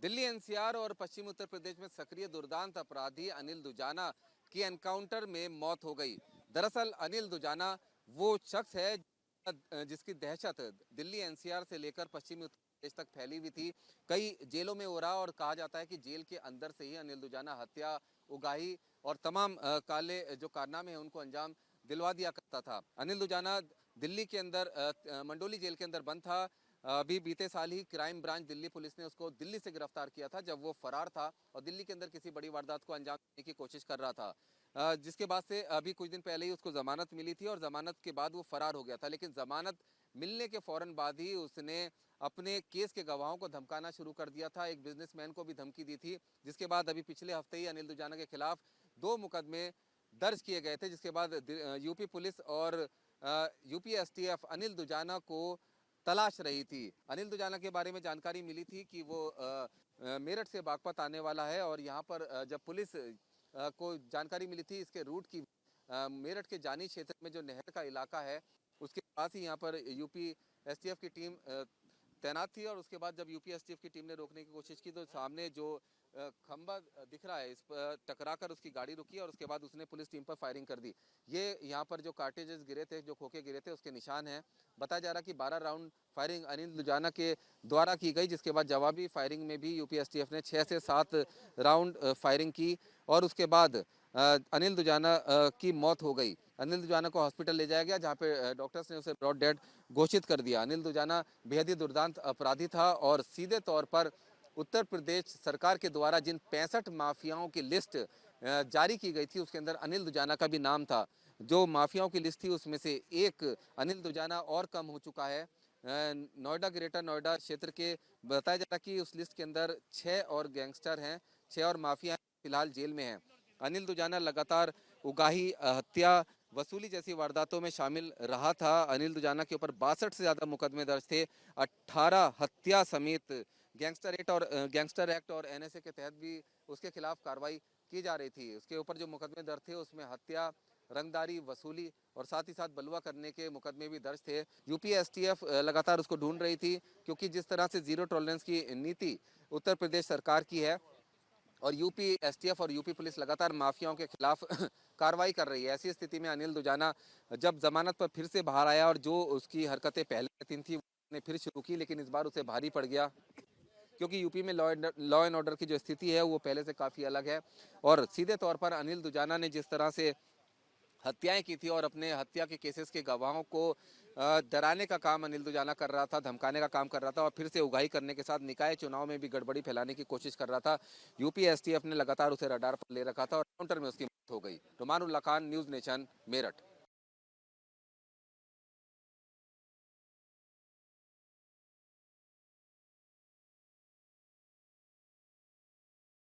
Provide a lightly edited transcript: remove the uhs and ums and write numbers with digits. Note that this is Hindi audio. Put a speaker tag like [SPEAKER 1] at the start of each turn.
[SPEAKER 1] दिल्ली एनसीआर और पश्चिमी उत्तर प्रदेश में सक्रिय दुर्दांत अपराधी अनिल दुजाना की एनकाउंटर में मौत हो गई। दरअसल अनिल दुजाना वो शख्स है जिसकी दहशत दिल्ली एनसीआर से लेकर पश्चिमी उत्तर प्रदेश तक फैली हुई थी। कई जेलों में हो रहा और कहा जाता है कि जेल के अंदर से ही अनिल दुजाना हत्या, उगाही और तमाम काले जो कारनामे हैं उनको अंजाम दिलवा दिया करता था। अनिल दुजाना दिल्ली के अंदर मंडोली जेल के अंदर बंद था। अभी बीते साल ही क्राइम ब्रांच दिल्ली पुलिस ने उसको दिल्ली से गिरफ्तार किया था, जब वो फरार था और दिल्ली के अंदर किसी बड़ी वारदात को अंजाम देने की कोशिश कर रहा था। जिसके बाद से अभी कुछ दिन पहले ही उसको जमानत मिली थी और जमानत के बाद वो फरार हो गया था। लेकिन जमानत मिलने के फौरन बाद ही उसने अपने केस के गवाहों को धमकाना शुरू कर दिया था। एक बिजनेसमैन को भी धमकी दी थी, जिसके बाद अभी पिछले हफ्ते ही अनिल दुजाना के खिलाफ 2 मुकदमे दर्ज किए गए थे। जिसके बाद यूपी पुलिस और यूपी एसटीएफ अनिल दुजाना को तलाश रही थी। अनिल दुजाना के बारे में जानकारी मिली थी कि वो मेरठ से बागपत आने वाला है और यहाँ पर जब पुलिस को जानकारी मिली थी इसके रूट की, मेरठ के जानी क्षेत्र में जो नहर का इलाका है उसके पास ही यहाँ पर यूपी एसटीएफ की टीम तैनात थी। और उसके बाद जब यूपी एसटीएफ की टीम ने रोकने की कोशिश की तो सामने जो खंबा दिख रहा है इस पर टकराकर उसकी गाड़ी रुकी और उसके बाद उसने पुलिस टीम पर फायरिंग कर दी। ये यहाँ पर जो कार्टेजेस गिरे थे, जो खोखे गिरे थे, उसके निशान हैं। बताया जा रहा कि 12 राउंड फायरिंग अनिल दुजाना के द्वारा की गई, जिसके बाद जवाबी फायरिंग में भी यूपी एसटीएफ ने 6 से 7 राउंड फायरिंग की और उसके बाद अनिल दुजाना की मौत हो गई। अनिल दुजाना को हॉस्पिटल ले जाया गया, जहाँ पे डॉक्टर्स ने उसे ब्रॉड डेड घोषित कर दिया। अनिल दुजाना बेहद ही दुर्दांत अपराधी था और सीधे तौर पर उत्तर प्रदेश सरकार के द्वारा जिन 65 माफियाओं की लिस्ट जारी की गई थी उसके अंदर अनिल दुजाना का भी नाम था। जो माफियाओं की लिस्ट थी उसमें से एक अनिल दुजाना और कम हो चुका है। नोएडा, ग्रेटर नोएडा क्षेत्र के बताया जा रहा कि उस लिस्ट के अंदर 6 और गैंगस्टर हैं, 6 और माफिया फिलहाल जेल में हैं। अनिल दुजाना लगातार उगाही, हत्या, वसूली जैसी वारदातों में शामिल रहा था। अनिल दुजाना के ऊपर 62 से ज़्यादा मुकदमे दर्ज थे। 18 हत्या समेत गैंगस्टर एक्ट और एनएसए के तहत भी उसके खिलाफ कार्रवाई की जा रही थी। उसके ऊपर जो मुकदमे दर्ज थे उसमें हत्या, रंगदारी, वसूली और साथ ही साथ बलवा करने के मुकदमे भी दर्ज थे। यूपी एसटीएफ लगातार उसको ढूंढ रही थी, क्योंकि जिस तरह से जीरो टॉलरेंस की नीति उत्तर प्रदेश सरकार की है और यूपी एसटीएफ और यूपी पुलिस लगातार माफियाओं के खिलाफ कार्रवाई कर रही है, ऐसी स्थिति में अनिल दुजाना जब जमानत पर फिर से बाहर आया और जो उसकी हरकतें पहले दिन थी उसने फिर शुरू की, लेकिन इस बार उसे भारी पड़ गया, क्योंकि यूपी में लॉ एंड ऑर्डर की जो स्थिति है वो पहले से काफ़ी अलग है। और सीधे तौर पर अनिल दुजाना ने जिस तरह से हत्याएं की थी और अपने हत्या के केसेस के गवाहों को डराने का काम अनिल दुजाना कर रहा था, धमकाने का काम कर रहा था और फिर से उगाही करने के साथ निकाय चुनाव में भी गड़बड़ी फैलाने की कोशिश कर रहा था। यूपी एसटीएफ ने लगातार उसे रडार पर ले रखा था और काउंटर में उसकी मौत हो गई। रुमान उल्ला खान, न्यूज़ नेशन, मेरठ।